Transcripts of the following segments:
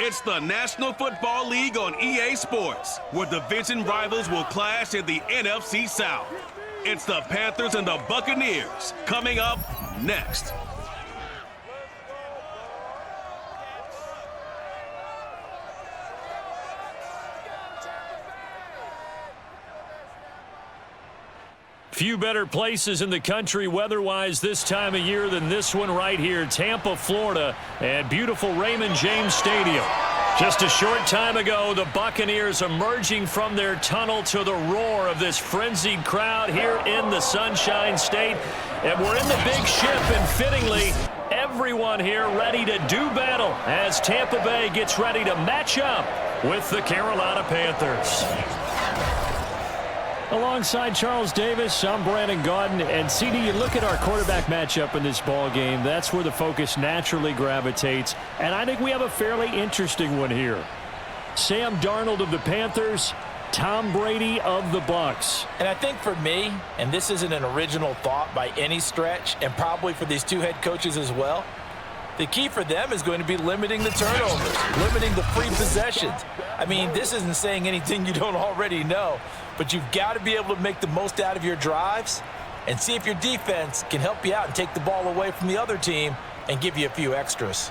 It's the National Football League on EA Sports, where division rivals will clash in the NFC South. It's the Panthers and the Buccaneers coming up next. Few better places in the country weather-wise this time of year than this one right here, Tampa, Florida, at beautiful Raymond James Stadium. Just a short time ago, the Buccaneers emerging from their tunnel to the roar of this frenzied crowd here in the Sunshine State. And we're in the big ship, and fittingly, everyone here ready to do battle as Tampa Bay gets ready to match up with the Carolina Panthers. Alongside Charles Davis, I'm Brandon Gaudin. And CD, you look at our quarterback matchup in this ball game, that's where the focus naturally gravitates. And I think we have a fairly interesting one here. Sam Darnold of the Panthers, Tom Brady of the Bucs. And I think for me, and this isn't an original thought by any stretch, and probably for these two head coaches as well, the key for them is going to be limiting the turnovers, limiting the free possessions. I mean, this isn't saying anything you don't already know, but you've got to be able to make the most out of your drives and see if your defense can help you out and take the ball away from the other team and give you a few extras.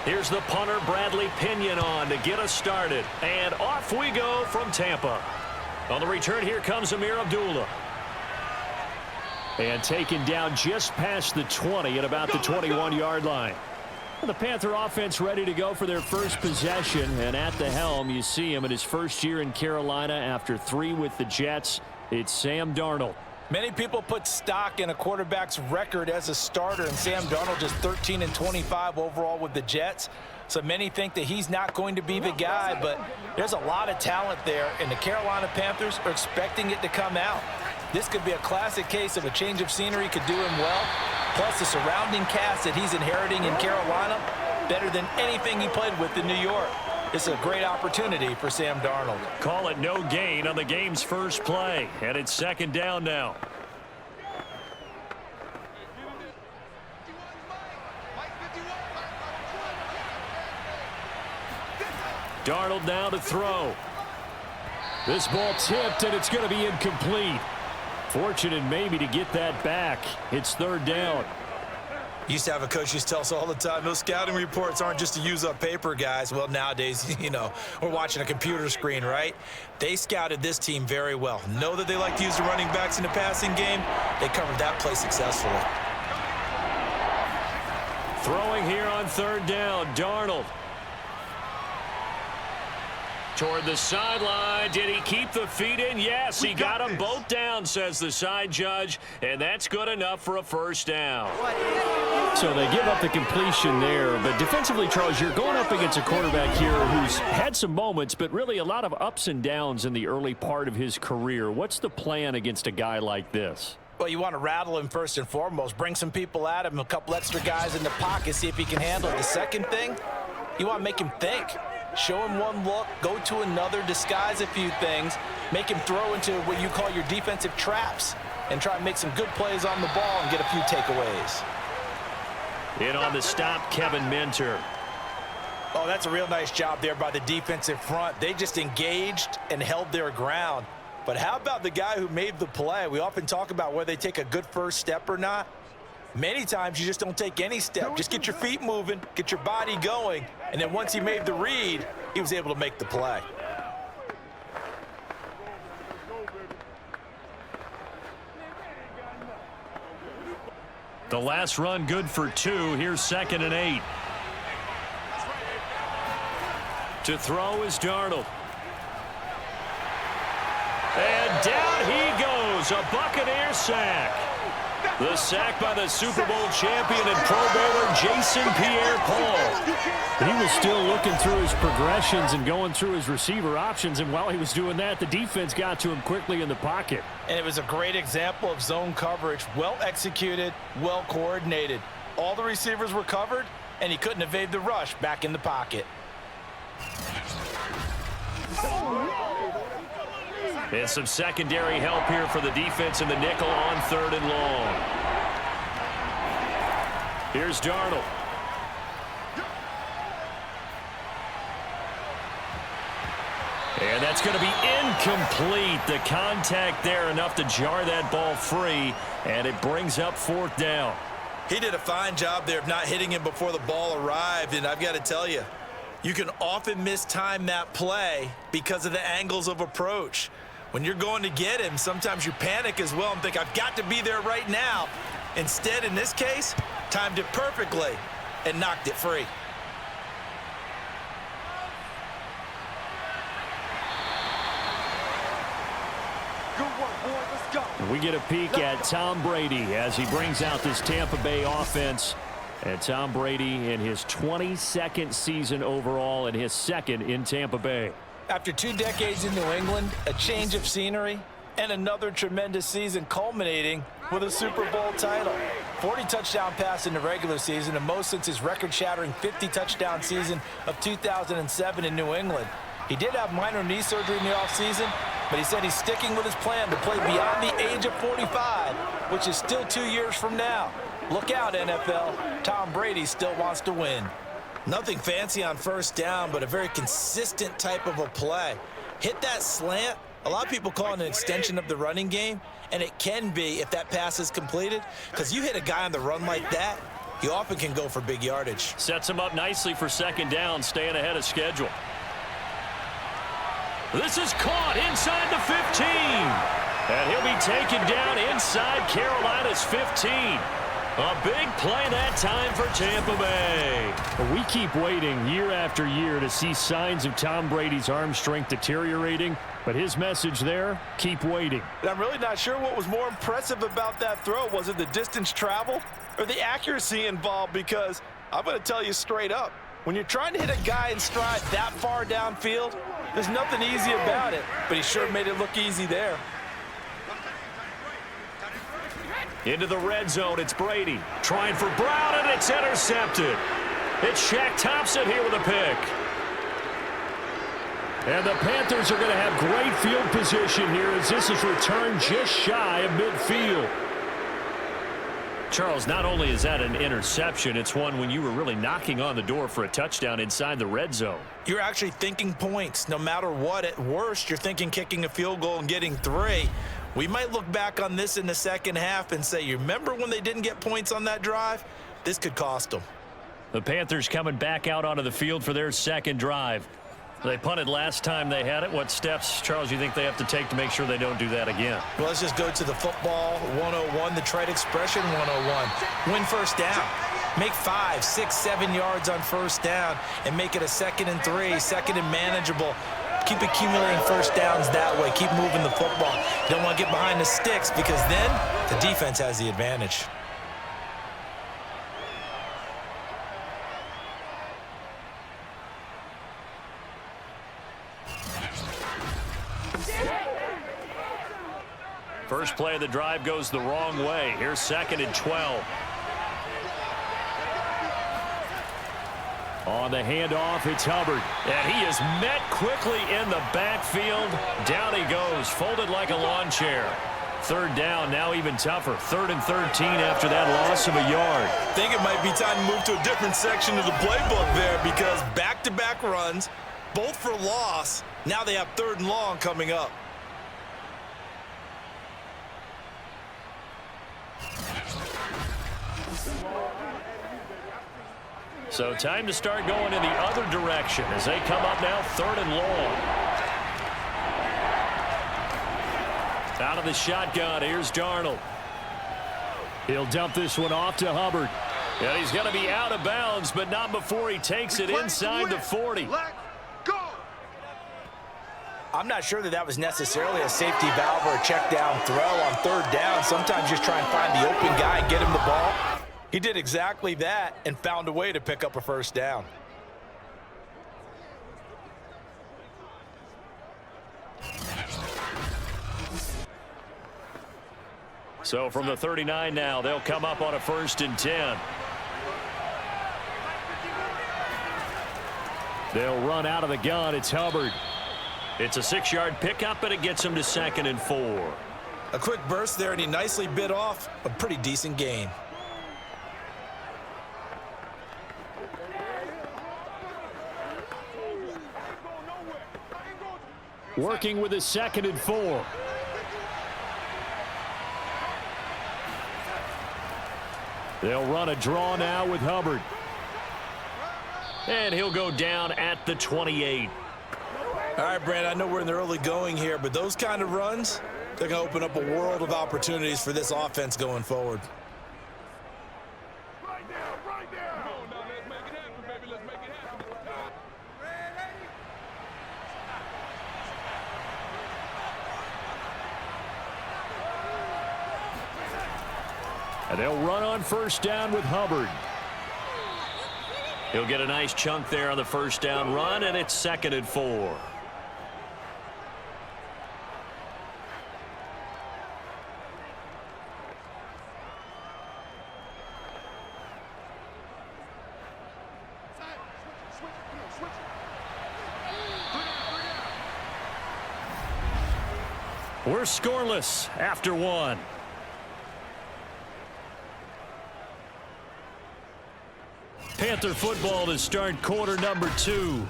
Here's the punter, Bradley Pinion, on to get us started. And off we go from Tampa. On the return, here comes Amir Abdullah. And taken down just past the 20 at about the 21-yard line. The Panther offense ready to go for their first possession. And at the helm, you see him in his first year in Carolina after 3 with the Jets. It's Sam Darnold. Many people put stock in a quarterback's record as a starter, and Sam Darnold just 13-25 overall with the Jets. So many think that he's not going to be the guy, but there's a lot of talent there, and the Carolina Panthers are expecting it to come out. This could be a classic case of a change of scenery could do him well, plus the surrounding cast that he's inheriting in Carolina, better than anything he played with in New York. It's a great opportunity for Sam Darnold. Call it no gain on the game's first play, and it's second down now. Darnold now to throw. This ball tipped, and it's going to be incomplete. Fortunate maybe to get that back. It's third down. Used to have a coach used to tell us all the time, those scouting reports aren't just to use up paper, guys. Well, nowadays, you know, we're watching a computer screen, right? They scouted this team very well. Know that they like to use the running backs in the passing game. They covered that play successfully. Throwing here on third down, Darnold. Toward the sideline. Did he keep the feet in? Yes, he got them both down, says the side judge, and that's good enough for a first down. So they give up the completion there, but defensively, Charles, you're going up against a quarterback here who's had some moments, but really a lot of ups and downs in the early part of his career. What's the plan against a guy like this? Well, you want to rattle him first and foremost. Bring some people at him, a couple extra guys in the pocket, see if he can handle it. The second thing, you want to make him think. Show him one look, go to another, disguise a few things, make him throw into what you call your defensive traps, and try and make some good plays on the ball and get a few takeaways. In on the stop, Kevin Minter. Oh, that's a real nice job there by the defensive front. They just engaged and held their ground. But how about the guy who made the play? We often talk about whether they take a good first step or not. Many times you just don't take any step. Just get your feet moving, get your body going, and then once he made the read, he was able to make the play. The last run good for 2. Here's 2nd and 8. To throw is Darnold. And down he goes, a Buccaneer sack. The sack by the Super Bowl champion and Pro Bowler Jason Pierre-Paul. He was still looking through his progressions and going through his receiver options, and while he was doing that, the defense got to him quickly in the pocket. And it was a great example of zone coverage, well executed, well coordinated. All the receivers were covered, and he couldn't evade the rush back in the pocket. And some secondary help here for the defense in the nickel on 3rd and long. Here's Darnold. And that's going to be incomplete. The contact there enough to jar that ball free, and it brings up 4th down. He did a fine job there of not hitting him before the ball arrived, and I've got to tell you, you can often mistime that play because of the angles of approach. When you're going to get him, sometimes you panic as well and think, I've got to be there right now. Instead, in this case, timed it perfectly and knocked it free. We get a peek at Tom Brady as he brings out this Tampa Bay offense. And Tom Brady in his 22nd season overall and his 2nd in Tampa Bay. After 2 decades in New England, a change of scenery, and another tremendous season culminating with a Super Bowl title. 40 touchdown pass in the regular season, and most since his record-shattering 50-touchdown season of 2007 in New England. He did have minor knee surgery in the offseason, but he said he's sticking with his plan to play beyond the age of 45, which is still 2 years from now. Look out, NFL. Tom Brady still wants to win. Nothing fancy on 1st down, but a very consistent type of a play. Hit that slant. A lot of people call it an extension of the running game, and it can be if that pass is completed, because you hit a guy on the run like that, he often can go for big yardage. Sets him up nicely for 2nd down, staying ahead of schedule. This is caught inside the 15. And he'll be taken down inside Carolina's 15. A big play that time for Tampa Bay. We keep waiting year after year to see signs of Tom Brady's arm strength deteriorating, but his message there, keep waiting. And I'm really not sure what was more impressive about that throw. Was it the distance traveled or the accuracy involved? Because I'm going to tell you straight up, when you're trying to hit a guy in stride that far downfield, there's nothing easy about it, but he sure made it look easy there. Into the red zone, it's Brady. Trying for Brown, and it's intercepted. It's Shaq Thompson here with a pick. And the Panthers are going to have great field position here as this is returned just shy of midfield. Charles, not only is that an interception, it's one when you were really knocking on the door for a touchdown inside the red zone. You're actually thinking points. No matter what, at worst, you're thinking kicking a field goal and getting 3. We might look back on this in the 2nd half and say, you remember when they didn't get points on that drive? This could cost them. The Panthers coming back out onto the field for their 2nd drive. They punted last time they had it. What steps, Charles, you think they have to take to make sure they don't do that again? Well, let's just go to the football 101, the trade expression 101. Win 1st down. Make 5, 6, 7 yards on 1st down and make it a 2nd and 3, 2nd and manageable. Keep accumulating 1st downs that way. Keep moving the football. You don't want to get behind the sticks because then the defense has the advantage. First play of the drive goes the wrong way. Here's 2nd and 12. On the handoff, it's Hubbard. And he is met quickly in the backfield. Down he goes, folded like a lawn chair. 3rd down, now even tougher. 3rd and 13 after that loss of a yard. I think it might be time to move to a different section of the playbook there because back-to-back runs, both for loss. Now they have 3rd and long coming up. So time to start going in the other direction as they come up now 3rd and long. Out of the shotgun, here's Darnold. He'll dump this one off to Hubbard. And he's going to be out of bounds, but not before he takes it inside the 40. I'm not sure that that was necessarily a safety valve or a check down throw on third down. Sometimes just try and find the open guy and get him the ball. He did exactly that and found a way to pick up a first down. So from the 39 now, they'll come up on a 1st and 10. They'll run out of the gun. It's Hubbard. It's a 6-yard pickup, and it gets him to 2nd and 4. A quick burst there, and he nicely bit off a pretty decent gain. Working with his 2nd and 4. They'll run a draw now with Hubbard. And he'll go down at the 28. All right, Brandon, I know we're in the early going here, but those kind of runs, they're going to open up a world of opportunities for this offense going forward. Right there. Come on now, let's make it happen, baby. Let's make it happen. And they'll run on 1st down with Hubbard. He'll get a nice chunk there on the 1st down run, and it's 2nd and 4. We're scoreless after 1. Panther football to start quarter number 2,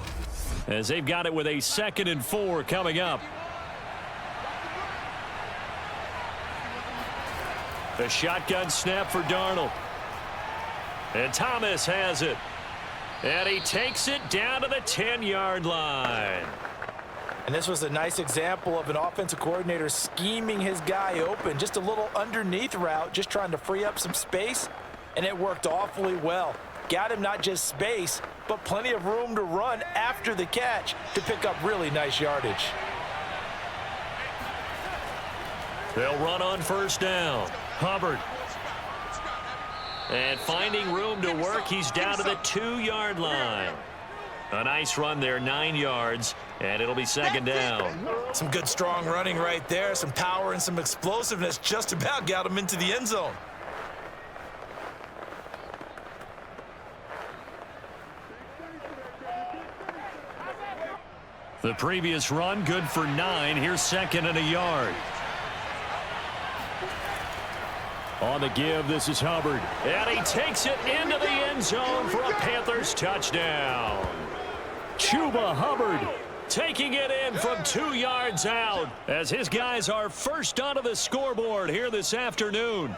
as they've got it with a 2nd and 4 coming up. The shotgun snap for Darnold. And Thomas has it. And he takes it down to the 10-yard line. And this was a nice example of an offensive coordinator scheming his guy open. Just a little underneath route, just trying to free up some space, and it worked awfully well. Got him not just space, but plenty of room to run after the catch to pick up really nice yardage. They'll run on 1st down. Hubbard. And finding room to work, he's down to the 2-yard line. A nice run there, 9 yards, and it'll be 2nd down. Some good strong running right there, some power and some explosiveness, just about got him into the end zone. The previous run, good for 9. Here's 2nd and a yard. On the give, this is Hubbard. And he takes it into the end zone for a Panthers touchdown. Chuba Hubbard Taking it in from 2 yards out as his guys are first onto the scoreboard here this afternoon.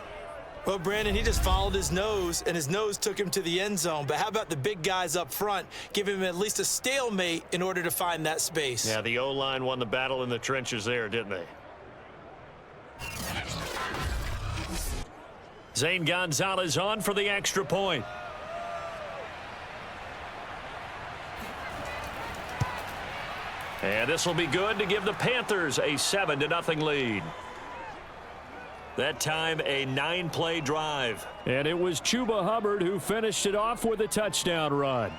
Well, Brandon, he just followed his nose, and his nose took him to the end zone. But how about the big guys up front? Give him at least a stalemate in order to find that space. Yeah, the O-line won the battle in the trenches there, didn't they? Zane Gonzalez on for the extra point. And this will be good to give the Panthers a 7-0 lead. That time, a 9-play drive. And it was Chuba Hubbard who finished it off with a touchdown run.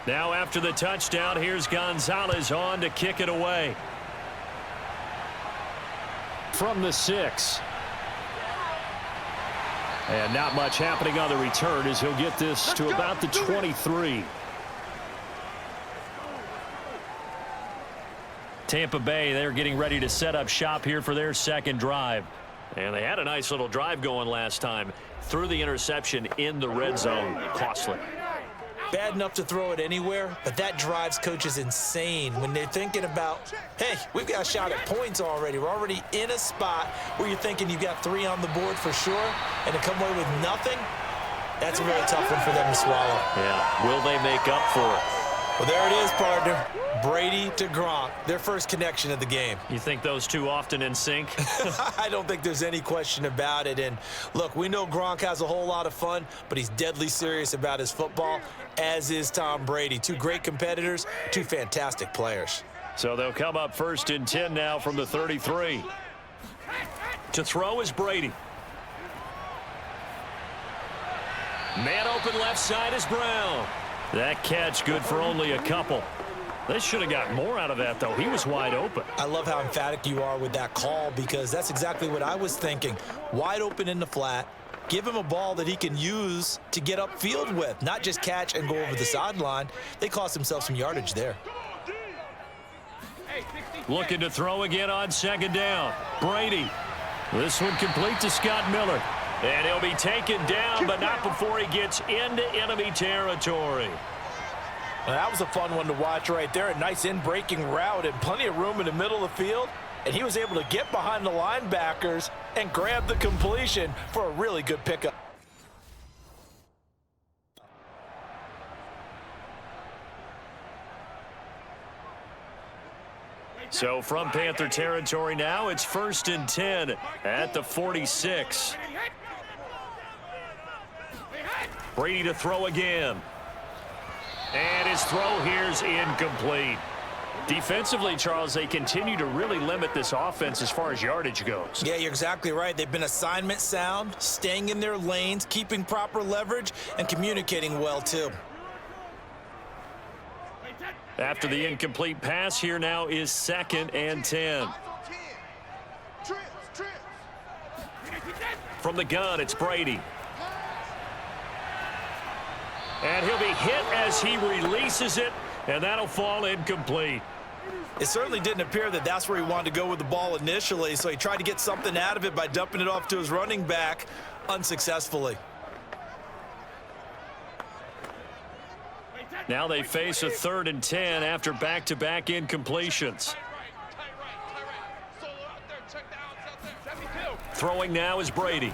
Now after the touchdown, here's Gonzalez on to kick it away. From the 6. And not much happening on the return as he'll get this to about the 23. Tampa Bay, they're getting ready to set up shop here for their second drive. And they had a nice little drive going last time. Threw the interception in the red zone. Costly. bad enough to throw it anywhere, but that drives coaches insane when they're thinking about, hey, we've got a shot at points already. We're already in a spot where you're thinking you've got 3 on the board for sure, and to come away with nothing, that's a really tough one for them to swallow. Yeah, will they make up for it? Well, there it is, partner. Brady to Gronk, their first connection of the game. You think those two often in sync? I don't think there's any question about it. And look, we know Gronk has a whole lot of fun, but he's deadly serious about his football, as is Tom Brady. 2 great competitors, 2 fantastic players. So they'll come up 1st and 10 now from the 33. To throw is Brady. Man open left side is Brown. That catch good for only a couple. They should have gotten more out of that, though. He was wide open. I love how emphatic you are with that call, because that's exactly what I was thinking. Wide open in the flat. Give him a ball that he can use to get upfield with, not just catch and go over the sideline. They cost themselves some yardage there. Looking to throw again on 2nd down. Brady. This one complete to Scott Miller. And he'll be taken down, but not before he gets into enemy territory. Well, that was a fun one to watch right there. A nice in-breaking route and plenty of room in the middle of the field. And he was able to get behind the linebackers and grab the completion for a really good pickup. So from Panther territory now, it's 1st and 10 at the 46. Brady to throw again. And his throw here's incomplete. Defensively, Charles, they continue to really limit this offense as far as yardage goes. Yeah, you're exactly right. They've been assignment sound, staying in their lanes, keeping proper leverage, and communicating well, too. After the incomplete pass, here now is 2nd and 10. From the gun, it's Brady. And he'll be hit as he releases it, and that'll fall incomplete. It certainly didn't appear that that's where he wanted to go with the ball initially, so he tried to get something out of it by dumping it off to his running back unsuccessfully. Now they face a 3rd and 10 after back-to-back incompletions. Throwing now is Brady.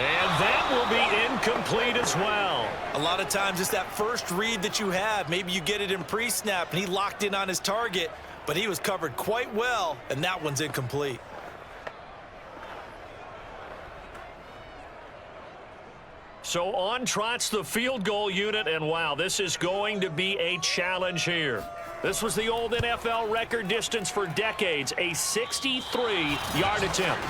And that will be incomplete as well. A lot of times it's that first read that you have. Maybe you get it in pre-snap and he locked in on his target, but he was covered quite well, and that one's incomplete. So on trots the field goal unit, and wow, this is going to be a challenge here. This was the old NFL record distance for decades, a 63-yard attempt.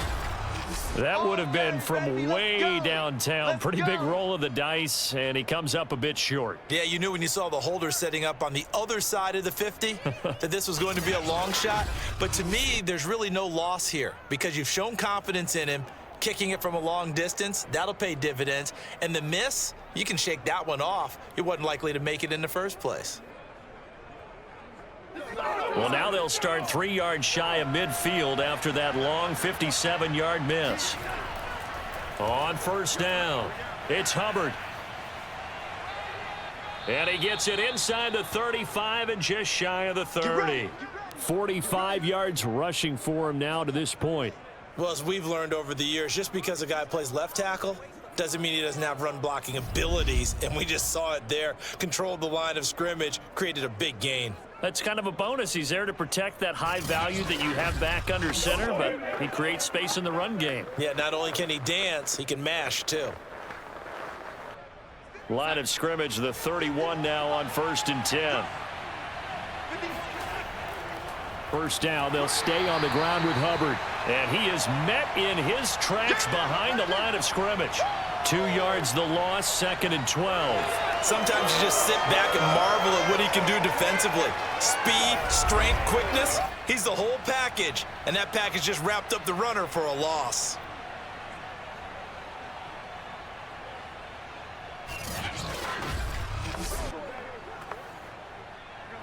That would have been from way downtown. Pretty big roll of the dice, and he comes up a bit short. Yeah, you knew when you saw the holder setting up on the other side of the 50 that this was going to be a long shot. But to me, there's really no loss here because you've shown confidence in him. Kicking it from a long distance, that'll pay dividends. And the miss, you can shake that one off. He wasn't likely to make it in the first place. Well, now they'll start 3 yards shy of midfield after that long 57-yard miss. On 1st down, it's Hubbard. And he gets it inside the 35 and just shy of the 30. 45 yards rushing for him now to this point. Well, as we've learned over the years, just because a guy plays left tackle doesn't mean he doesn't have run blocking abilities, and we just saw it there. Controlled the line of scrimmage, created a big gain. That's kind of a bonus. He's there to protect that high value that you have back under center, but he creates space in the run game. Yeah, not only can he dance, he can mash, too. Line of scrimmage, the 31 now on 1st and 10. 1st down, they'll stay on the ground with Hubbard. And he is met in his tracks behind the line of scrimmage. 2 yards the loss, 2nd and 12. Sometimes you just sit back and marvel at what he can do defensively. Speed, strength, quickness, he's the whole package. And that package just wrapped up the runner for a loss.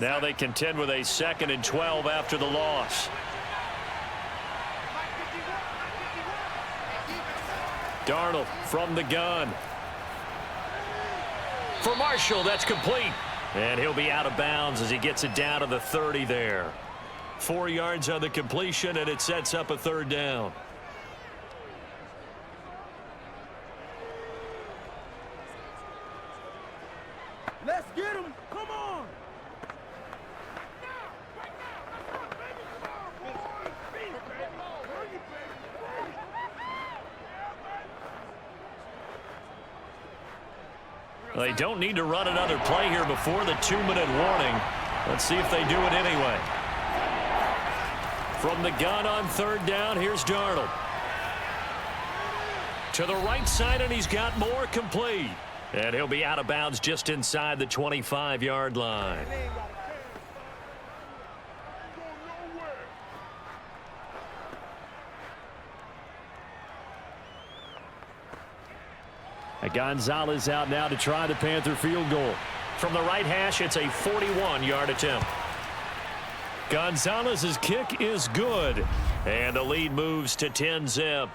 Now they contend with a 2nd and 12 after the loss. Darnold from the gun. For Marshall, that's complete. And he'll be out of bounds as he gets it down to the 30 there. 4 yards on the completion, and it sets up a third down. Let's get him. Come on. They don't need to run another play here before the 2-minute warning. Let's see if they do it anyway. From the gun on third down, here's Darnold. To the right side, and he's got more, complete. And he'll be out of bounds just inside the 25-yard line. Gonzalez out now to try the Panther field goal. From the right hash, it's a 41-yard attempt. Gonzalez's kick is good. And the lead moves to 10-zip.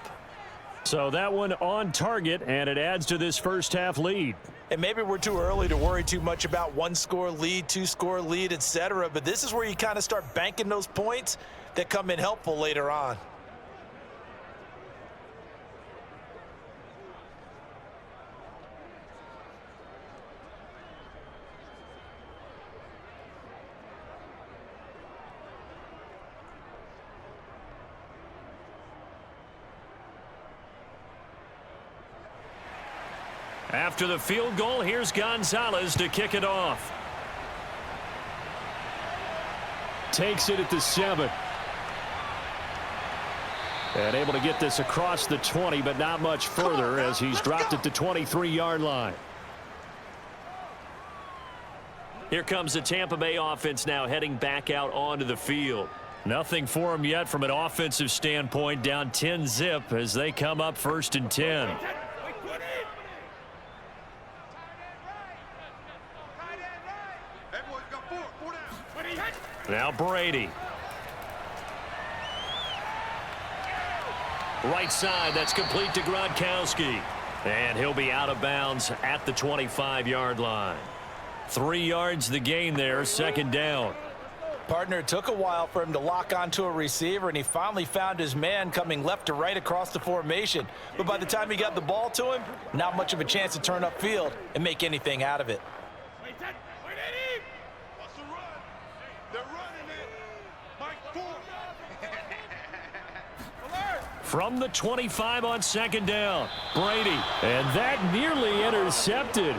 So that one on target, and it adds to this first half lead. And maybe we're too early to worry too much about 1-score lead, 2-score lead, etc. But this is where you kind of start banking those points that come in helpful later on. After the field goal, here's Gonzalez to kick it off. Takes it at the 7. And able to get this across the 20, but not much further as he's dropped at the 23-yard line. Here comes the Tampa Bay offense now heading back out onto the field. Nothing for them yet from an offensive standpoint, down 10-zip as they come up 1st and 10. Now Brady. Right side, that's complete to Gronkowski. And he'll be out of bounds at the 25-yard line. 3 yards the gain there, 2nd down. Partner, it took a while for him to lock onto a receiver, and he finally found his man coming left to right across the formation. But by the time he got the ball to him, not much of a chance to turn upfield and make anything out of it. From the 25 on 2nd down, Brady. And that nearly intercepted.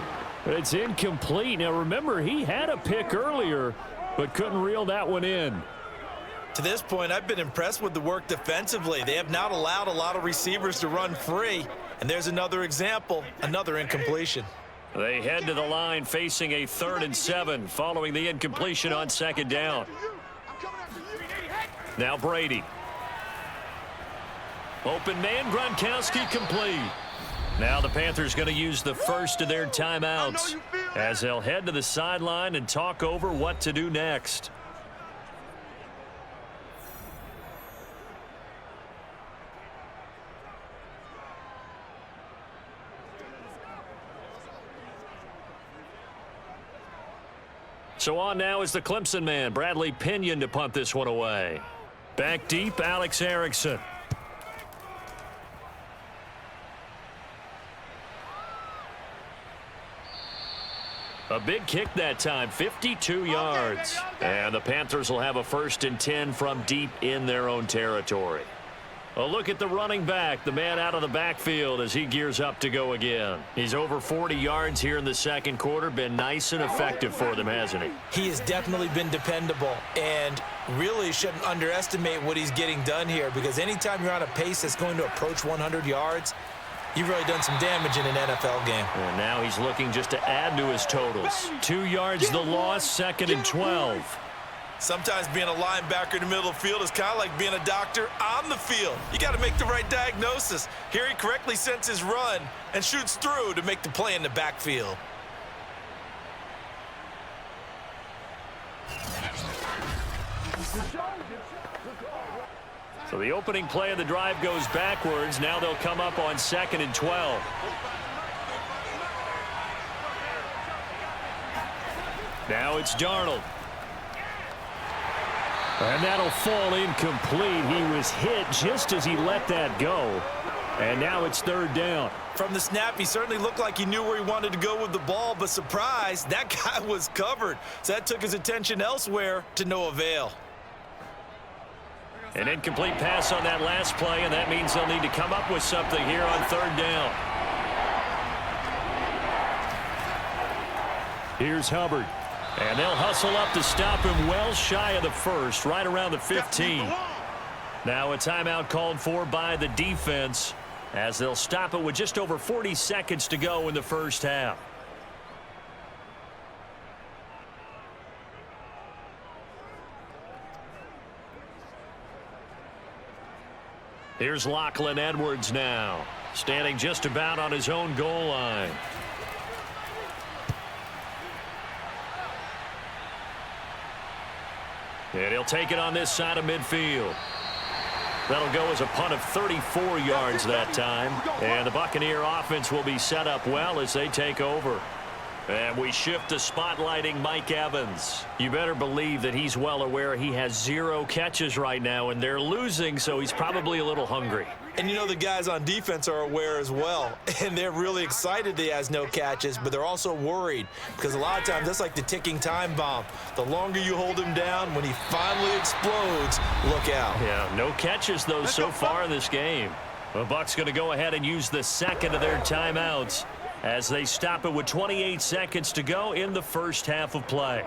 It's incomplete. Now remember, he had a pick earlier, but couldn't reel that one in. To this point, I've been impressed with the work defensively. They have not allowed a lot of receivers to run free. And there's another example, another incompletion. They head to the line facing a 3rd and 7 following the incompletion on 2nd down. Now Brady. Open man, Gronkowski complete. Now the Panthers going to use the first of their timeouts as they'll head to the sideline and talk over what to do next. So on now is the Clemson man, Bradley Pinion, to punt this one away. Back deep, Alex Erickson. A big kick that time, 52 yards. And the Panthers will have a 1st and 10 from deep in their own territory. A look at the running back, the man out of the backfield as he gears up to go again. He's over 40 yards here in the 2nd quarter. Been nice and effective for them, hasn't he? He has definitely been dependable, and really shouldn't underestimate what he's getting done here, because anytime you're on a pace that's going to approach 100 yards, you've really done some damage in an NFL game. And now he's looking just to add to his totals. 2 yards the loss, 2nd and 12. Sometimes being a linebacker in the middle of the field is kind of like being a doctor on the field. You got to make the right diagnosis. Here he correctly sends his run and shoots through to make the play in the backfield. So the opening play of the drive goes backwards. Now they'll come up on 2nd and 12. Now it's Darnold. And that'll fall incomplete. He was hit just as he let that go. And now it's third down. From the snap, he certainly looked like he knew where he wanted to go with the ball, but surprise, that guy was covered. So that took his attention elsewhere to no avail. An incomplete pass on that last play, and that means they'll need to come up with something here on third down. Here's Hubbard. And they'll hustle up to stop him well shy of the first, right around the 15. Now a timeout called for by the defense as they'll stop it with just over 40 seconds to go in the first half. Here's Lachlan Edwards now, standing just about on his own goal line. And he'll take it on this side of midfield. That'll go as a punt of 34 yards that time. And the Buccaneer offense will be set up well as they take over. And we shift to spotlighting Mike Evans. You better believe that he's well aware he has 0 catches right now, and they're losing, so he's probably a little hungry. And you know the guys on defense are aware as well. And they're really excited that he has no catches, but they're also worried because a lot of times that's like the ticking time bomb. The longer you hold him down, when he finally explodes, look out. Yeah, no catches, though, so far in this game. The Bucs going to go ahead and use the second of their timeouts as they stop it with 28 seconds to go in the first half of play.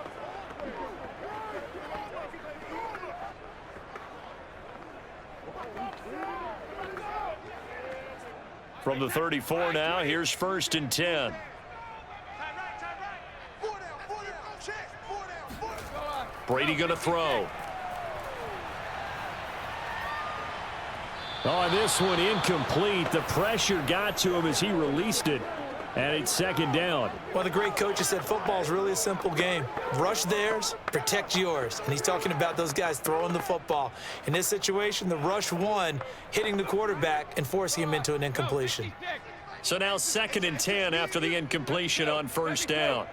From the 34 now, here's first and 10. Brady going to throw. Oh, this one incomplete. The pressure got to him as he released it. And it's second down. One of the great coaches said football is really a simple game. Rush theirs, protect yours. And he's talking about those guys throwing the football. In this situation, the rush won, hitting the quarterback and forcing him into an incompletion. So now second and 10 after the incompletion on first down.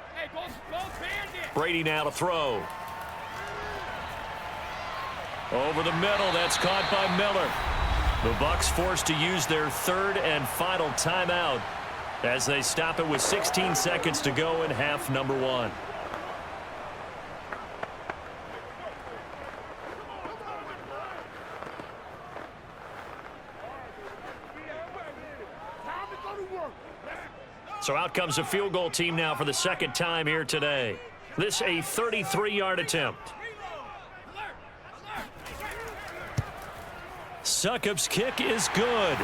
Brady now to throw. Over the middle, that's caught by Miller. The Bucs forced to use their third and final timeout as they stop it with 16 seconds to go in half number 1. So out comes a field goal team now for the second time here today. This a 33-yard attempt. Succop's kick is good.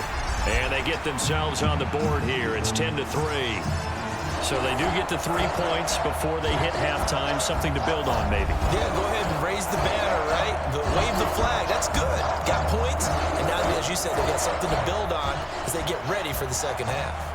And they get themselves on the board here. It's 10-3. So they do get to 3 points before they hit halftime. Something to build on, maybe. Yeah, go ahead and raise the banner, right? Wave the flag. That's good. Got points. And now, as you said, they got something to build on as they get ready for the second half.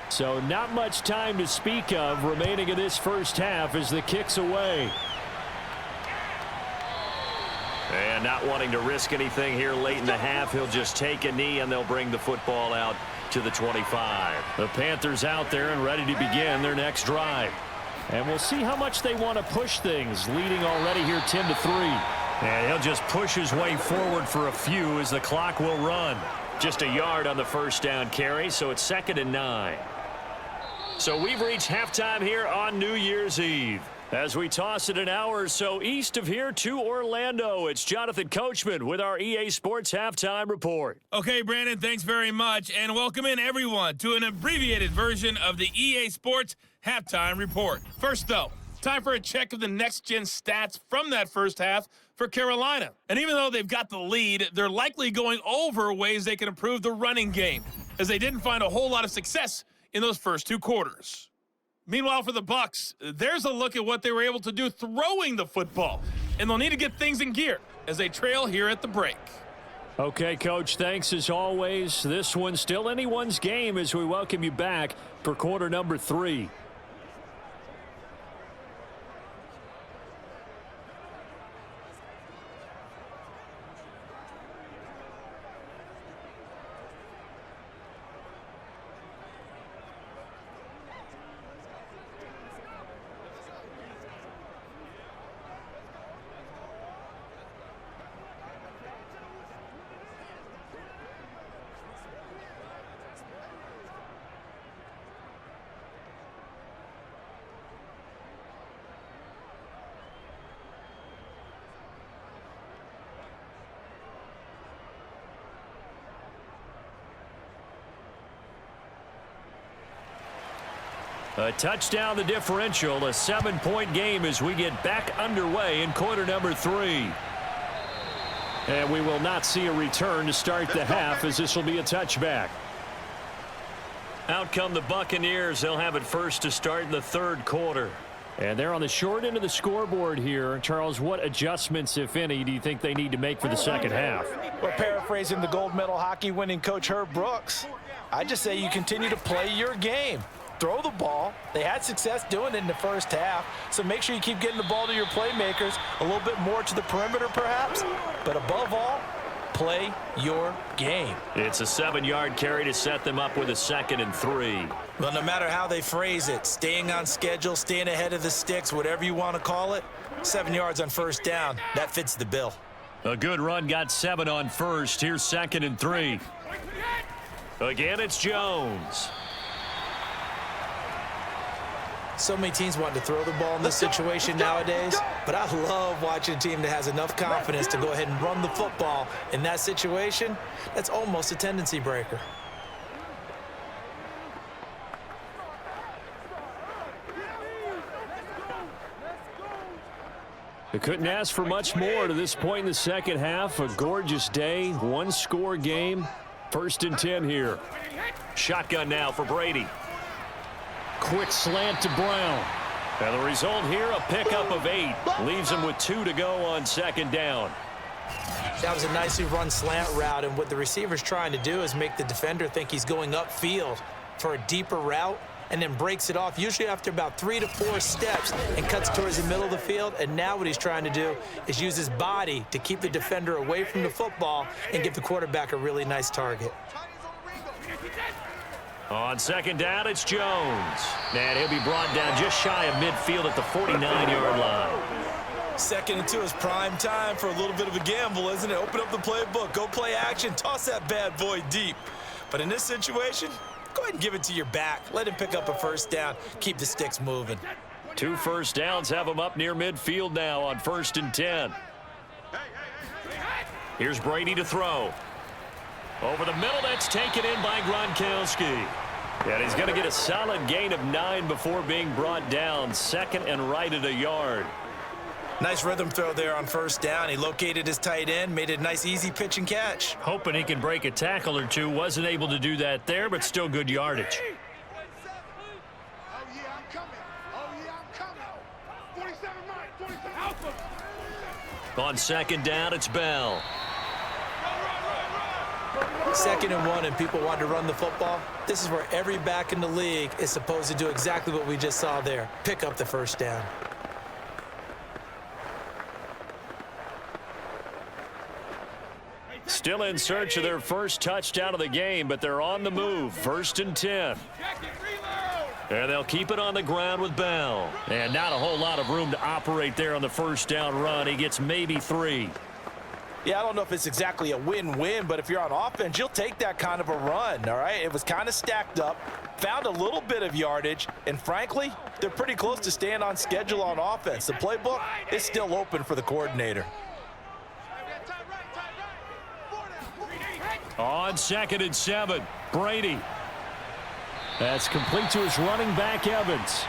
So not much time to speak of remaining in this first half as the kick's away. And not wanting to risk anything here late in the half, he'll just take a knee and they'll bring the football out to the 25. The Panthers out there and ready to begin their next drive. And we'll see how much they want to push things, leading already here 10-3. And he'll just push his way forward for a few as the clock will run. Just a yard on the first down carry, so it's 2nd and 9. So we've reached halftime here on New Year's Eve. As we toss it an hour or so east of here to Orlando, it's Jonathan Coachman with our EA Sports Halftime Report. Okay, Brandon, thanks very much, and welcome in everyone to an abbreviated version of the EA Sports Halftime Report. First, though, time for a check of the next-gen stats from that first half for Carolina. And even though they've got the lead, they're likely going over ways they can improve the running game, as they didn't find a whole lot of success in those first 2 quarters. Meanwhile, for the Bucs, there's a look at what they were able to do throwing the football, and they'll need to get things in gear as they trail here at the break. Okay, Coach, thanks as always. This one's still anyone's game as we welcome you back for quarter number 3. A touchdown the differential, a 7-point game as we get back underway in quarter number 3. And we will not see a return to start the half as this will be a touchback. Out come the Buccaneers. They'll have it first to start in the third quarter. And they're on the short end of the scoreboard here. Charles, what adjustments, if any, do you think they need to make for the second half? Well, paraphrasing the gold medal hockey winning coach Herb Brooks, I just say you continue to play your game. Throw the ball. They had success doing it in the first half, so make sure you keep getting the ball to your playmakers, a little bit more to the perimeter perhaps, but above all, play your game. It's a 7-yard carry to set them up with a 2nd and 3. Well, no matter how they phrase it, staying on schedule, staying ahead of the sticks, whatever you want to call it, 7 yards on first down, that fits the bill. A good run got 7 on first. Here's 2nd and 3. Again, it's Jones. So many teams want to throw the ball in this situation nowadays, but I love watching a team that has enough confidence to go ahead and run the football in that situation. That's almost a tendency breaker. They couldn't ask for much more to this point in the second half. A gorgeous day, 1-score game. 1st and 10 here. Shotgun now for Brady. Quick slant to Brown. And the result here, a pickup of 8. Leaves him with 2 to go on 2nd down. That was a nicely run slant route, and what the receiver's trying to do is make the defender think he's going upfield for a deeper route and then breaks it off, usually after about 3 to 4 steps, and cuts towards the middle of the field. And now what he's trying to do is use his body to keep the defender away from the football and give the quarterback a really nice target. On 2nd down, it's Jones. And he'll be brought down just shy of midfield at the 49-yard line. 2nd and 2 is prime time for a little bit of a gamble, isn't it? Open up the playbook, go play action, toss that bad boy deep. But in this situation, go ahead and give it to your back. Let him pick up a first down. Keep the sticks moving. 2 first downs have him up near midfield now on 1st and 10. Here's Brady to throw. Over the middle, that's taken in by Gronkowski. And he's going to get a solid gain of 9 before being brought down. 2nd and right at a yard. Nice rhythm throw there on first down. He located his tight end, made it a nice easy pitch and catch. Hoping he can break a tackle or two. Wasn't able to do that there, but still good yardage. Oh, yeah, I'm coming. Oh, yeah, I'm coming. 47 right, 47 alpha. On 2nd down, it's Bell. 2nd and 1, and people want to run the football. This is where every back in the league is supposed to do exactly what we just saw there. Pick up the first down. Still in search of their first touchdown of the game, but they're on the move. 1st and 10. And they'll keep it on the ground with Bell. And not a whole lot of room to operate there on the first down run. He gets maybe 3. Yeah, I don't know if it's exactly a win-win, but if you're on offense, you'll take that kind of a run, all right? It was kind of stacked up, found a little bit of yardage, and frankly, they're pretty close to staying on schedule on offense. The playbook is still open for the coordinator. On 2nd and 7, Brady. That's complete to his running back, Evans.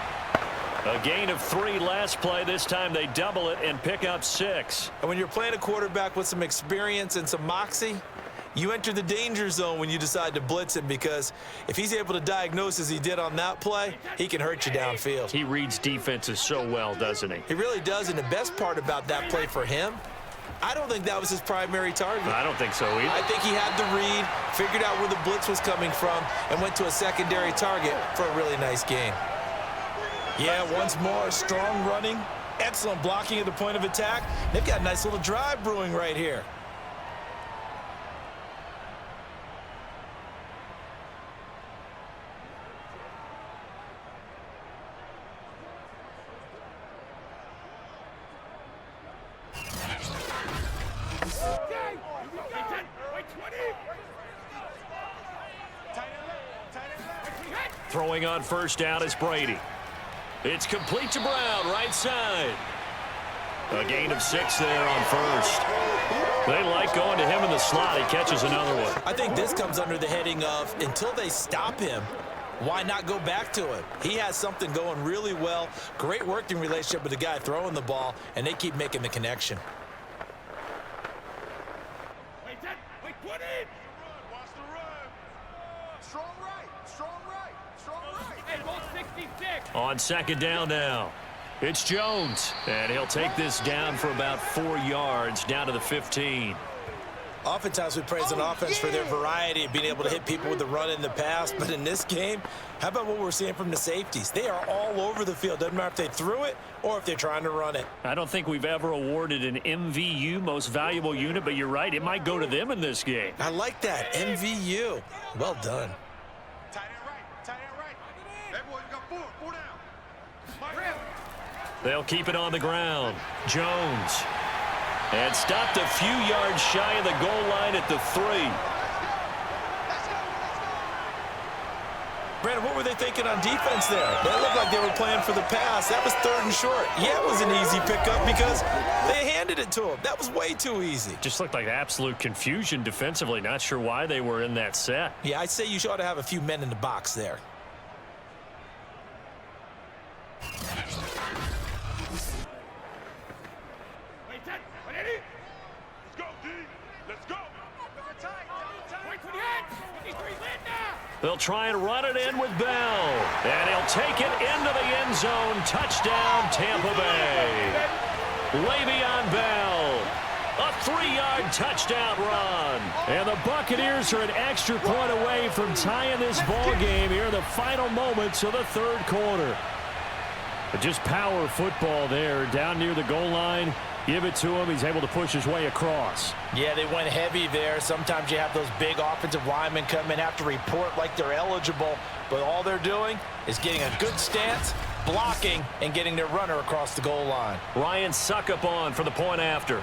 A gain of 3 last play. This time they double it and pick up 6. And when you're playing a quarterback with some experience and some moxie, you enter the danger zone when you decide to blitz him, because if he's able to diagnose as he did on that play, he can hurt you downfield. He reads defenses so well, doesn't he? He really does, and the best part about that play for him, I don't think that was his primary target. I don't think so either. I think he had the read, figured out where the blitz was coming from, and went to a secondary target for a really nice gain. Yeah, once more, strong running, excellent blocking at the point of attack. They've got a nice little drive brewing right here. Throwing on first down is Brady. It's complete to Brown, right side. A gain of 6 there on first. They like going to him in the slot. He catches another one. I think this comes under the heading of until they stop him, why not go back to him? He has something going really well. Great working relationship with the guy throwing the ball, and they keep making the connection. Wait, 20! Watch the run. Strong right. Hey, ball 66. On second down now, it's Jones, and he'll take this down for about 4 yards, down to the 15. Oftentimes we praise an offense for their variety of being able to hit people with the run in the pass, but in this game, how about what we're seeing from the safeties? They are all over the field. Doesn't matter if they threw it or if they're trying to run it. I don't think we've ever awarded an MVU, most valuable unit, but you're right, it might go to them in this game. I like that, MVU. Well done. Tight end right. That boy got four down. They'll keep it on the ground. Jones. And stopped a few yards shy of the goal line at the 3. Brandon, what were they thinking on defense there? That looked like they were playing for the pass. That was 3rd and short. Yeah, it was an easy pickup because they handed it to him. That was way too easy. Just looked like absolute confusion defensively. Not sure why they were in that set. Yeah, I'd say you ought to have a few men in the box there. Let's go, D. Let's go. They'll try and run it in with Bell. And he'll take it into the end zone. Touchdown, Tampa Bay. Le'Veon Bell. A 3-yard touchdown run. And the Buccaneers are an extra point away from tying this ball game here in the final moments of the 3rd quarter. But just power football there down near the goal line. Give it to him. He's able to push his way across. Yeah, they went heavy there. Sometimes you have those big offensive linemen come in, have to report like they're eligible, but all they're doing is getting a good stance, blocking, and getting their runner across the goal line. Ryan Suckup on for the point after.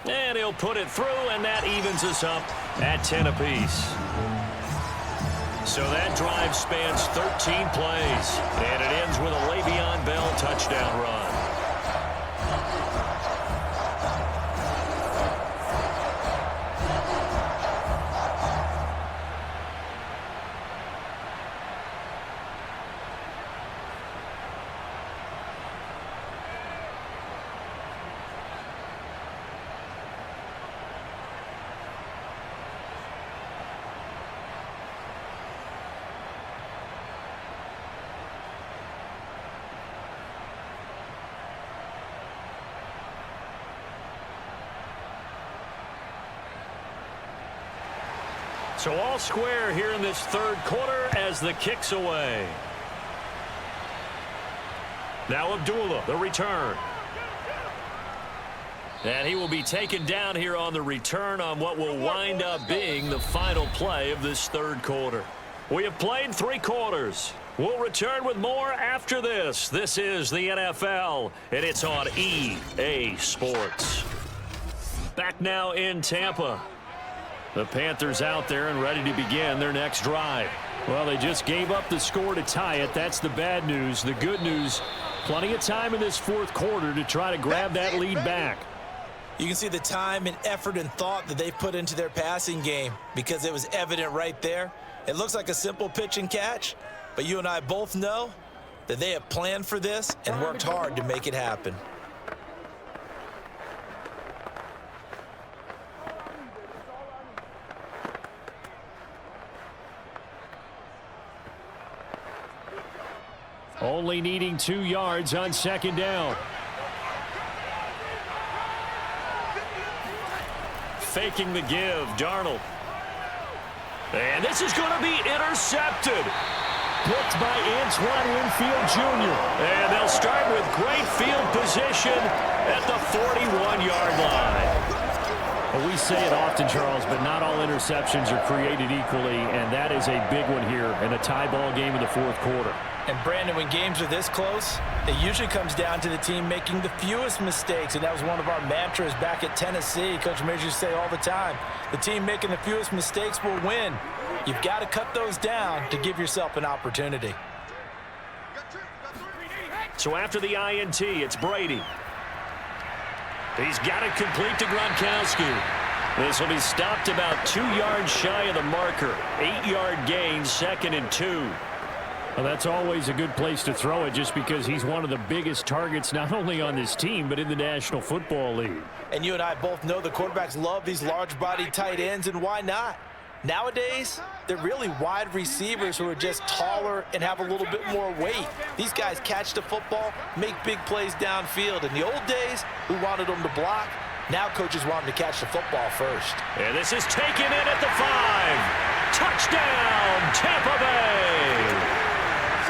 And he'll put it through, and that evens us up at 10 apiece. So that drive spans 13 plays, and it ends with a Le'Veon Bell touchdown run. So all square here in this 3rd quarter as the kick's away. Now Abdullah, the return. And he will be taken down here on the return on what will wind up being the final play of this 3rd quarter. We have played 3 quarters. We'll return with more after this. This is the NFL, and it's on EA Sports. Back now in Tampa. The Panthers out there and ready to begin their next drive. Well, they just gave up the score to tie it. That's the bad news. The good news, plenty of time in this 4th quarter to try to grab that lead back. You can see the time and effort and thought that they've put into their passing game because it was evident right there. It looks like a simple pitch and catch, but you and I both know that they have planned for this and worked hard to make it happen. Only needing 2 yards on second down. faking the give. Darnold. And this is going to be intercepted. Picked by Antoine Winfield Jr. And they'll start with great field position at the 41-yard line. Well, we say it often, Charles, but not all interceptions are created equally, and that is a big one here in a tie ball game in the fourth quarter. And, Brandon, when games are this close, it usually comes down to the team making the fewest mistakes, and that was one of our mantras back at Tennessee. Coach Mears used to say all the time, the team making the fewest mistakes will win. You've got to cut those down to give yourself an opportunity. So after the INT, it's Brady. He's got it complete to Gronkowski. This will be stopped about 2 yards shy of the marker. 8-yard gain, 2nd and 2. Well, that's always a good place to throw it just because he's one of the biggest targets not only on this team but in the National Football League. And you and I both know the quarterbacks love these large-body tight ends, and why not? Nowadays, they're really wide receivers who are just taller and have a little bit more weight. These guys catch the football, make big plays downfield. In the old days, we wanted them to block. Now coaches want them to catch the football first. And this is taken in at the 5. Touchdown, Tampa Bay.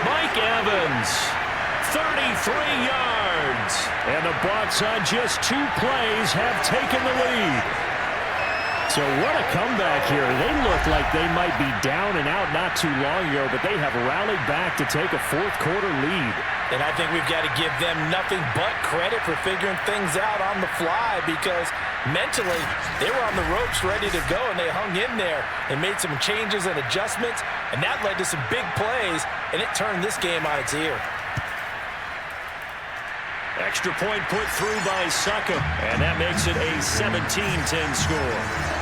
Mike Evans, 33 yards. And the Bucs on just 2 plays have taken the lead. So what a comeback here. They look like they might be down and out not too long ago, but they have rallied back to take a fourth quarter lead. And I think we've got to give them nothing but credit for figuring things out on the fly, because mentally they were on the ropes ready to go, and they hung in there and made some changes and adjustments, and that led to some big plays, and it turned this game on its ear. Extra point put through by Suckup, and that makes it a 17-10 score.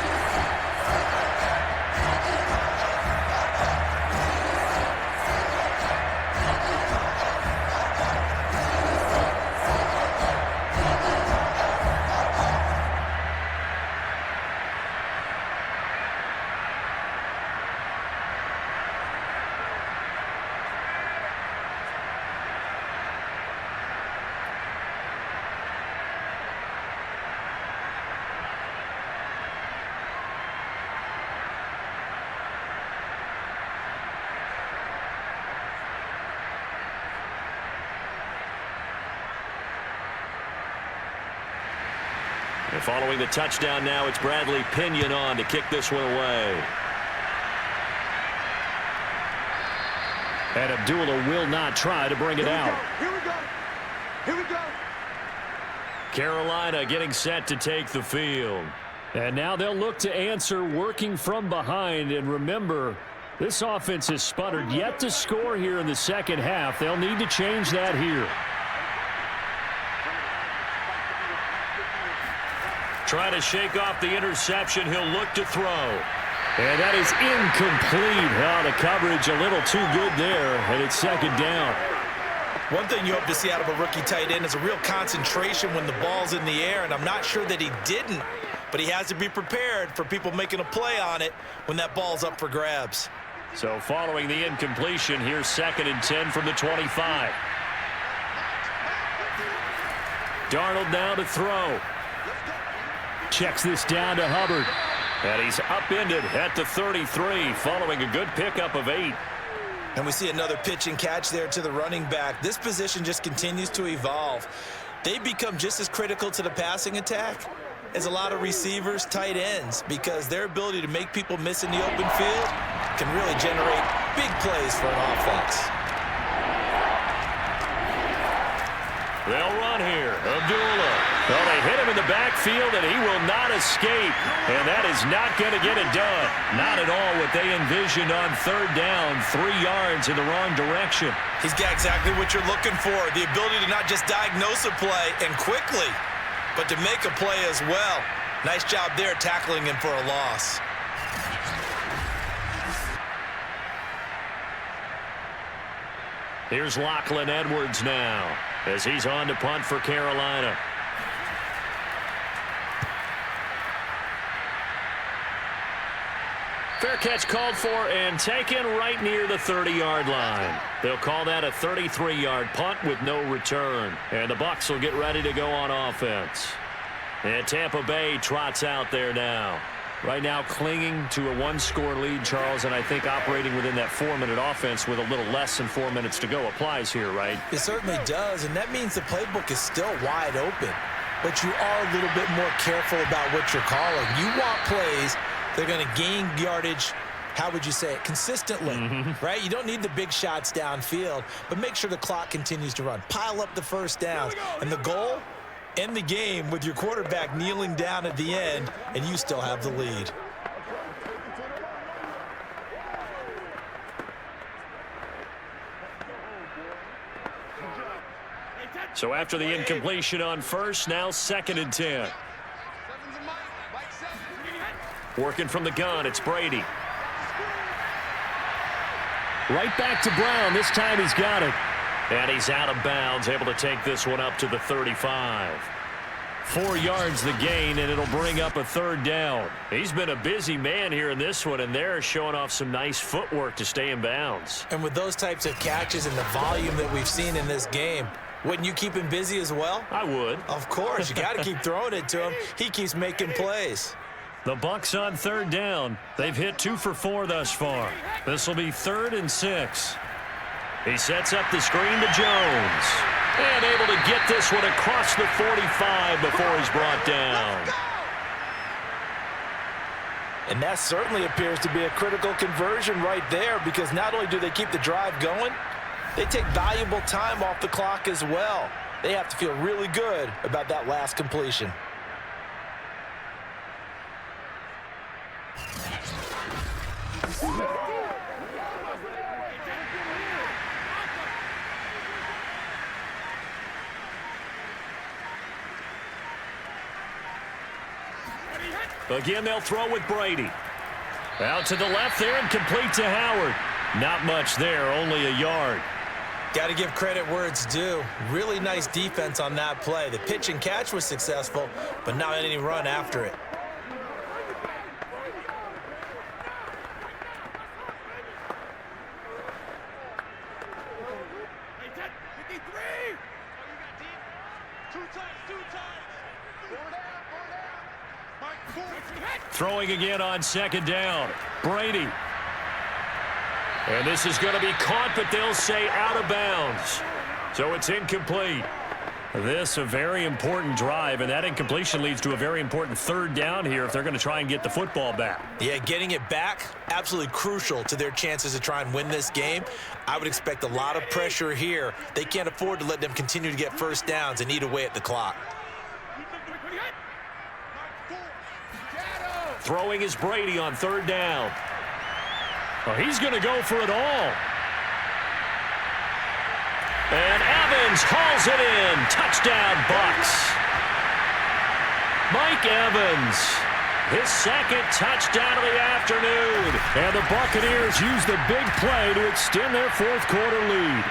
And following the touchdown now, it's Bradley Pinion on to kick this one away. And Abdullah will not try to bring it out. Here we go. Here we go. Carolina getting set to take the field. And now they'll look to answer working from behind. And remember, this offense has sputtered yet to score here in the second half. They'll need to change that here. Trying to shake off the interception. He'll look to throw. And that is incomplete. Oh, the coverage a little too good there, and it's second down. One thing you hope to see out of a rookie tight end is a real concentration when the ball's in the air, and I'm not sure that he didn't, but he has to be prepared for people making a play on it when that ball's up for grabs. So following the incompletion, here's 2nd and 10 from the 25. Darnold now to throw. Checks this down to Hubbard. And he's upended at the 33 following a good pickup of 8. And we see another pitch and catch there to the running back. This position just continues to evolve. They become just as critical to the passing attack as a lot of receivers, tight ends, because their ability to make people miss in the open field can really generate big plays for an offense. They'll run here. Abdullah. Well, they hit him in the backfield, and he will not escape. And that is not going to get it done. Not at all what they envisioned on 3rd down, 3 yards in the wrong direction. He's got exactly what you're looking for, the ability to not just diagnose a play and quickly, but to make a play as well. Nice job there tackling him for a loss. Here's Lachlan Edwards now as he's on to punt for Carolina. Fair catch called for and taken right near the 30-yard line. They'll call that a 33-yard punt with no return. And the Bucs will get ready to go on offense. And Tampa Bay trots out there now. Right now clinging to a one-score lead, Charles, and I think operating within that 4-minute offense with a little less than 4 minutes to go applies here, right? It certainly does, and that means the playbook is still wide open. But you are a little bit more careful about what you're calling. You want plays that are going to gain yardage, how would you say it, consistently, right? You don't need the big shots downfield, but make sure the clock continues to run. Pile up the first downs. And the goal, end the game with your quarterback kneeling down at the end, and you still have the lead. So after the incompletion on first, now 2nd and 10. Working from the gun, it's Brady. Right back to Brown. This time he's got it. And he's out of bounds, able to take this one up to the 35. 4 yards the gain, and it'll bring up a 3rd down. He's been a busy man here in this one, and they're showing off some nice footwork to stay in bounds. And with those types of catches and the volume that we've seen in this game, wouldn't you keep him busy as well? I would. Of course. You got to keep throwing it to him. He keeps making plays. The Bucs on 3rd down. They've hit 2 for 4 thus far. This will be 3rd and 6. He sets up the screen to Jones. And able to get this one across the 45 before he's brought down. And that certainly appears to be a critical conversion right there, because not only do they keep the drive going, they take valuable time off the clock as well. They have to feel really good about that last completion. Again, they'll throw with Brady. Out to the left there and complete to Howard. Not much there, only a yard. Got to give credit where it's due. Really nice defense on that play. The pitch and catch was successful, but not any run after it. Throwing again on 2nd down. Brady. And this is going to be caught, but they'll say out of bounds. So it's incomplete. This a very important drive, and that incompletion leads to a very important 3rd down here if they're going to try and get the football back. Yeah, getting it back, absolutely crucial to their chances to try and win this game. I would expect a lot of pressure here. They can't afford to let them continue to get first downs and eat away at the clock. Throwing is Brady on 3rd down. Well, he's going to go for it all. And Evans hauls it in. Touchdown, Bucs. Mike Evans, his 2nd touchdown of the afternoon. And the Buccaneers use the big play to extend their 4th quarter lead.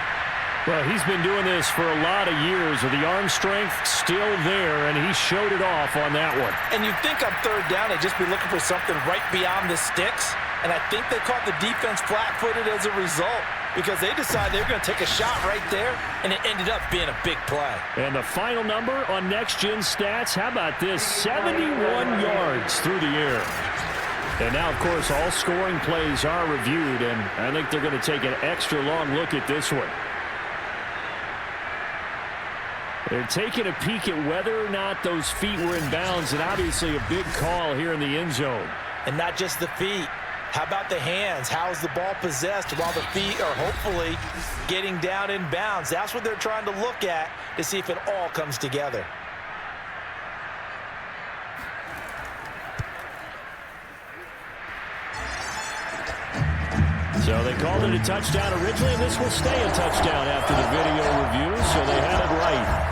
Well, he's been doing this for a lot of years with the arm strength still there, and he showed it off on that one. And you'd think on 3rd down they'd just be looking for something right beyond the sticks, and I think they caught the defense flat-footed as a result, because they decided they were going to take a shot right there, and it ended up being a big play. And the final number on Next Gen Stats, how about this? 71 yards through the air. And now, of course, all scoring plays are reviewed, and I think they're going to take an extra long look at this one. They're taking a peek at whether or not those feet were in bounds, and obviously a big call here in the end zone. And not just the feet. How about the hands? How's the ball possessed while the feet are hopefully getting down in bounds? That's what they're trying to look at to see if it all comes together. So they called it a touchdown originally, and this will stay a touchdown after the video review, so they had it right.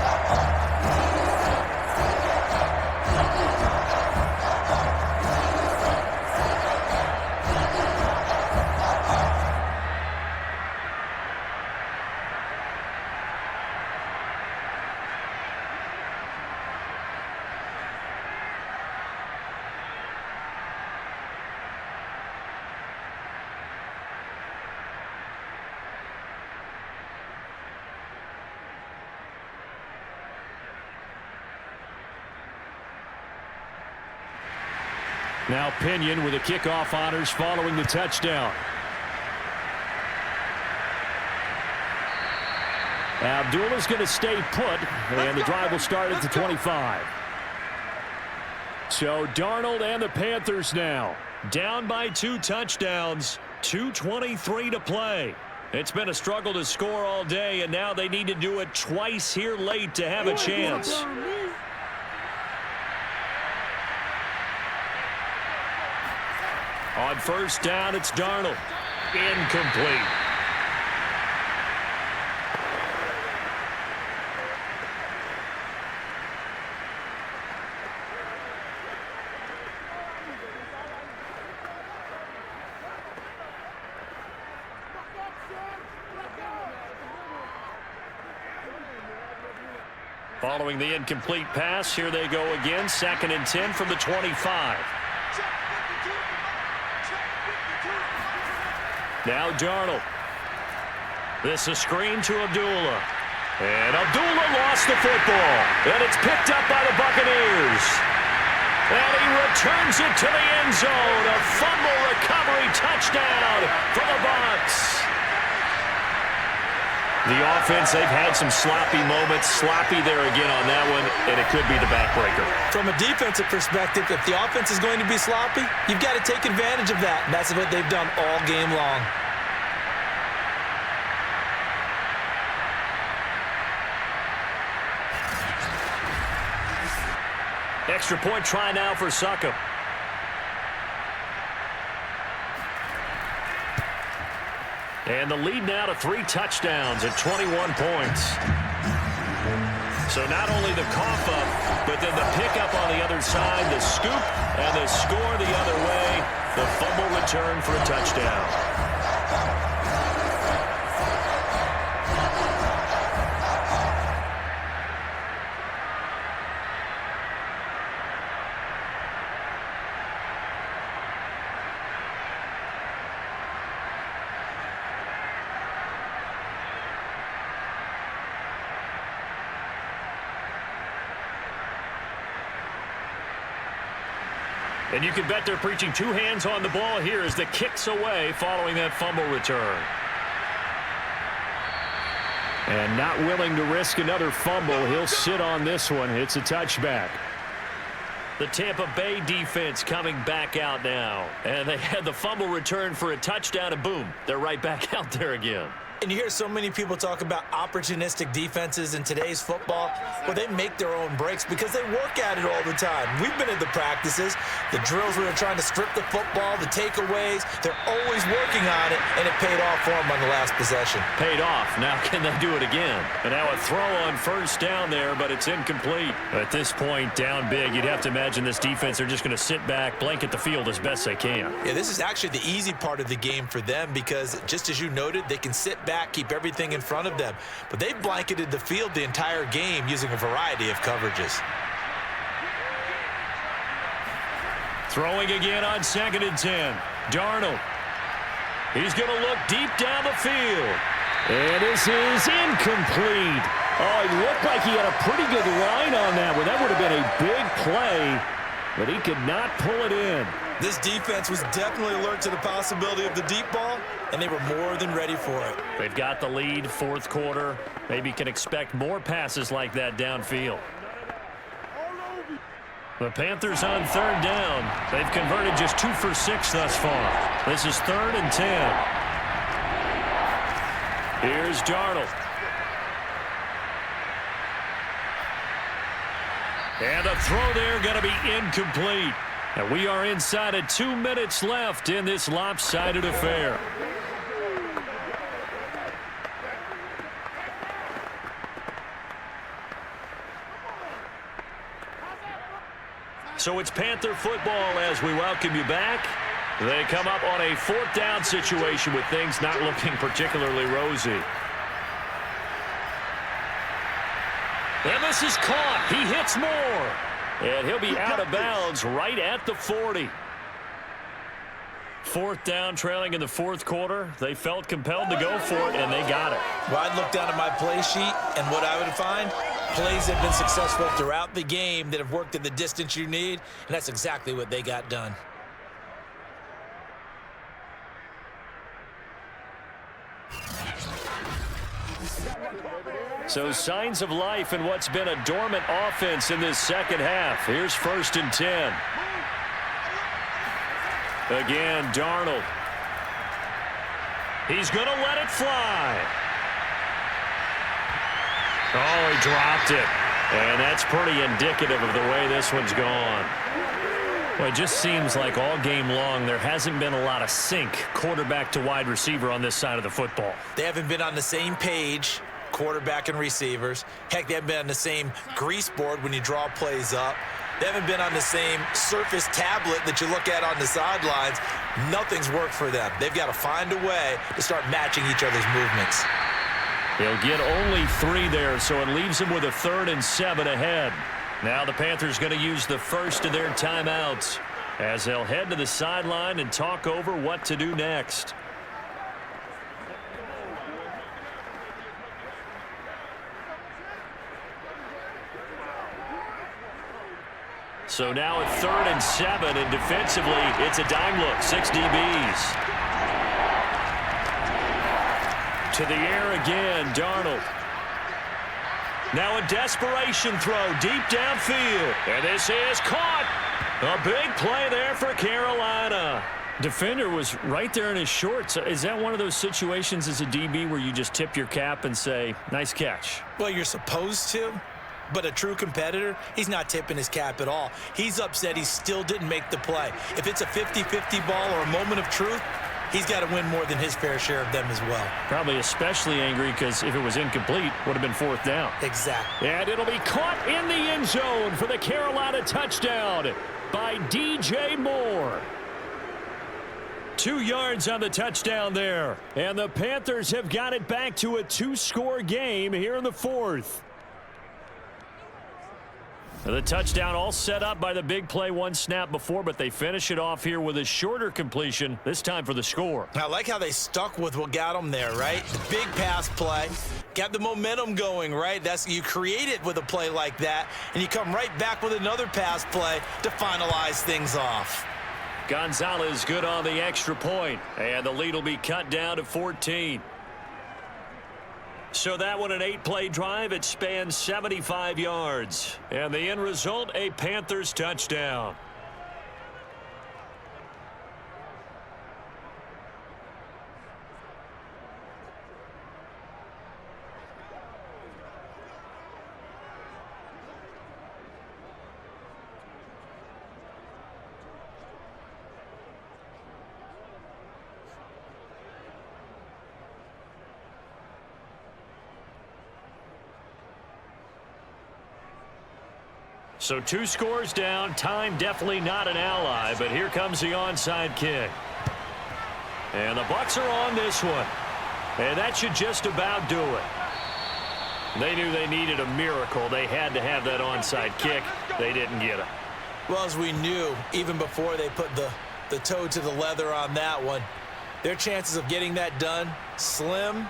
Now Pinion with the kickoff honors following the touchdown. Abdullah's going to stay put, and the drive will start at the 25. So Darnold and the Panthers now down by 2 touchdowns, 2:23 to play. It's been a struggle to score all day, and now they need to do it twice here late to have a chance. On first down, it's Darnold. Incomplete. Following the incomplete pass, here they go again. 2nd and 10 from the 25. Now Darnold. This is a screen to Abdullah. And Abdullah lost the football. And it's picked up by the Buccaneers. And he returns it to the end zone. A fumble recovery touchdown for the Bucs. The offense, they've had some sloppy moments. Sloppy there again on that one, and it could be the backbreaker. From a defensive perspective, if the offense is going to be sloppy, you've got to take advantage of that. That's what they've done all game long. Extra point try now for Succop. And the lead now to 3 touchdowns at 21 points. So not only the cough up, but then the pickup on the other side, the scoop, and the score the other way. The fumble return for a touchdown. And you can bet they're preaching 2 hands on the ball here as the kick's away following that fumble return. And not willing to risk another fumble. He'll sit on this one. It's a touchback. The Tampa Bay defense coming back out now. And they had the fumble return for a touchdown, and boom, they're right back out there again. And you hear so many people talk about opportunistic defenses in today's football. Well, they make their own breaks because they work at it all the time. We've been at the practices, the drills where they're trying to strip the football, the takeaways. They're always working on it, and it paid off for them on the last possession. Paid off. Now can they do it again? And now a throw on first down there, but it's incomplete. At this point, down big, you'd have to imagine this defense are just going to sit back, blanket the field as best they can. Yeah, this is actually the easy part of the game for them because, just as you noted, they can sit back, keep everything in front of them. But they've blanketed the field the entire game using a variety of coverages. Throwing again on 2nd and 10. Darnold. He's going to look deep down the field. And this is incomplete. Oh, it looked like he had a pretty good line on that one. That would have been a big play, but he could not pull it in. This defense was definitely alert to the possibility of the deep ball, and they were more than ready for it. They've got the lead, 4th quarter. Maybe can expect more passes like that downfield. The Panthers on 3rd down. They've converted just 2 for 6 thus far. This is 3rd and 10. Here's Darnold. And the throw there going to be incomplete. And we are inside of 2 minutes left in this lopsided affair. So it's Panther football as we welcome you back. They come up on a 4th down situation with things not looking particularly rosy. And this is caught. He hits more. And he'll be out of bounds right at the 40. 4th down, trailing in the 4th quarter. They felt compelled to go for it, and they got it. Well, I'd look down at my play sheet, and what I would find, plays have been successful throughout the game that have worked at the distance you need, and that's exactly what they got done. So signs of life in what's been a dormant offense in this second half. Here's 1st and 10. Again, Darnold. He's going to let it fly. Oh, he dropped it. And that's pretty indicative of the way this one's gone. Well, it just seems like all game long there hasn't been a lot of sync quarterback to wide receiver on this side of the football. They haven't been on the same page, quarterback and receivers. Heck, they haven't been on the same grease board when you draw plays up. They haven't been on the same surface tablet that you look at on the sidelines. Nothing's worked for them. They've got to find a way to start matching each other's movements. He'll get only 3 there, so it leaves him with a 3rd and 7 ahead. Now the Panthers going to use the first of their timeouts as they'll head to the sideline and talk over what to do next. So now at 3rd and 7, and defensively it's a dime look, 6 DBs. To the air again, Darnold. Now a desperation throw deep downfield. And this is caught. A big play there for Carolina. Defender was right there in his shorts. Is that one of those situations as a DB where you just tip your cap and say, nice catch? Well, you're supposed to, but a true competitor, he's not tipping his cap at all. He's upset he still didn't make the play. If it's a 50-50 ball or a moment of truth, he's got to win more than his fair share of them as well. Probably especially angry because if it was incomplete, would have been 4th down. Exactly. And it'll be caught in the end zone for the Carolina touchdown by DJ Moore. 2 yards on the touchdown there. And the Panthers have got it back to a 2-score game here in the 4th. The touchdown all set up by the big play 1 snap before, but they finish it off here with a shorter completion, this time for the score. I like how they stuck with what got them there, right? The big pass play, got the momentum going, right? You create it with a play like that, and you come right back with another pass play to finalize things off. Gonzalez good on the extra point, and the lead will be cut down to 14. So that one, an 8-play drive. It spans 75 yards. And the end result, a Panthers touchdown. So 2 scores down. Time definitely not an ally, but here comes the onside kick. And the Bucs are on this one. And that should just about do it. They knew they needed a miracle. They had to have that onside kick. They didn't get it. Well, as we knew, even before they put the toe to the leather on that one, their chances of getting that done, slim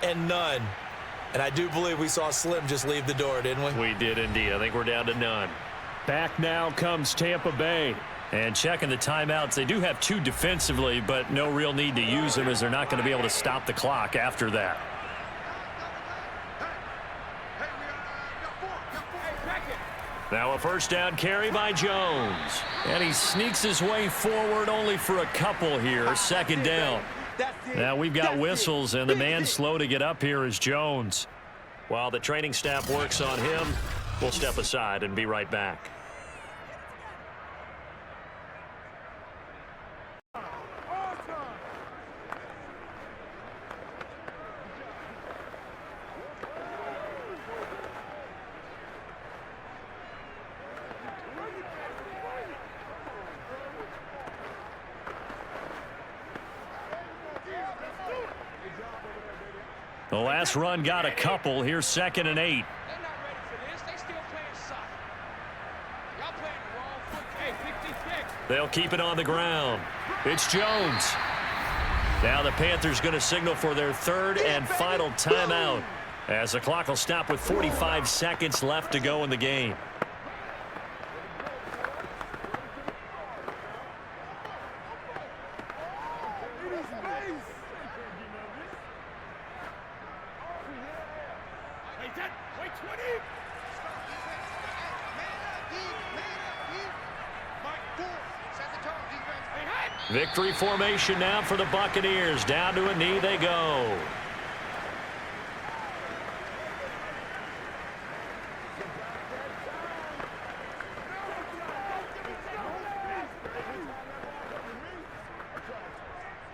and none. And I do believe we saw Slim just leave the door, didn't we? We did indeed. I think we're down to none. Back now comes Tampa Bay. And checking the timeouts, they do have 2 defensively, but no real need to use them as they're not going to be able to stop the clock after that. Now a first down carry by Jones. And he sneaks his way forward only for a couple here. 2nd down. Now we've got whistles, and the man slow to get up here is Jones. While the training staff works on him, we'll step aside and be right back. The last run got a couple. Here's 2nd and 8. They're not ready for this. They still playing soft. Y'all playing the wrong foot. Hey, 66. They'll keep it on the ground. It's Jones. Now the Panthers going to signal for their 3rd and final timeout as the clock will stop with 45 seconds left to go in the game. Victory formation now for the Buccaneers. Down to a knee they go.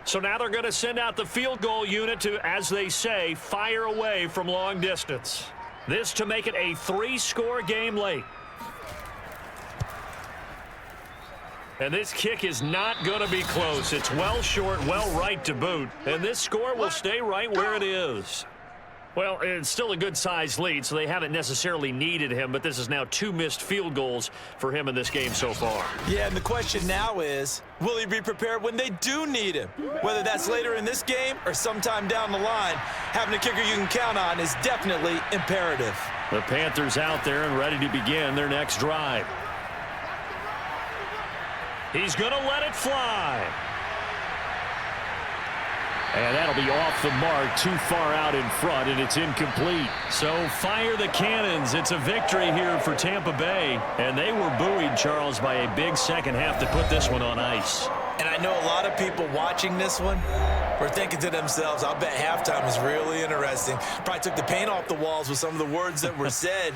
So now they're going to send out the field goal unit to, as they say, fire away from long distance. This to make it a 3-score game late. And this kick is not going to be close. It's well short, well right to boot. And this score will stay right where it is. Well, it's still a good-sized lead, so they haven't necessarily needed him, but this is now 2 missed field goals for him in this game so far. Yeah, and the question now is, will he be prepared when they do need him? Whether that's later in this game or sometime down the line, having a kicker you can count on is definitely imperative. The Panthers out there and ready to begin their next drive. He's going to let it fly. And that'll be off the mark, too far out in front, and it's incomplete. So fire the cannons. It's a victory here for Tampa Bay. And they were buoyed, Charles, by a big second half to put this one on ice. And I know a lot of people watching this one were thinking to themselves, I'll bet halftime is really interesting. Probably took the paint off the walls with some of the words that were said.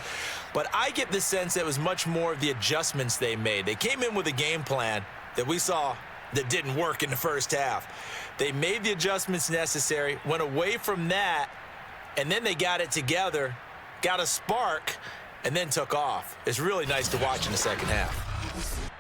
But I get the sense that it was much more of the adjustments they made. They came in with a game plan that we saw that didn't work in the first half. They made the adjustments necessary, went away from that, and then they got it together, got a spark, and then took off. It's really nice to watch in the second half.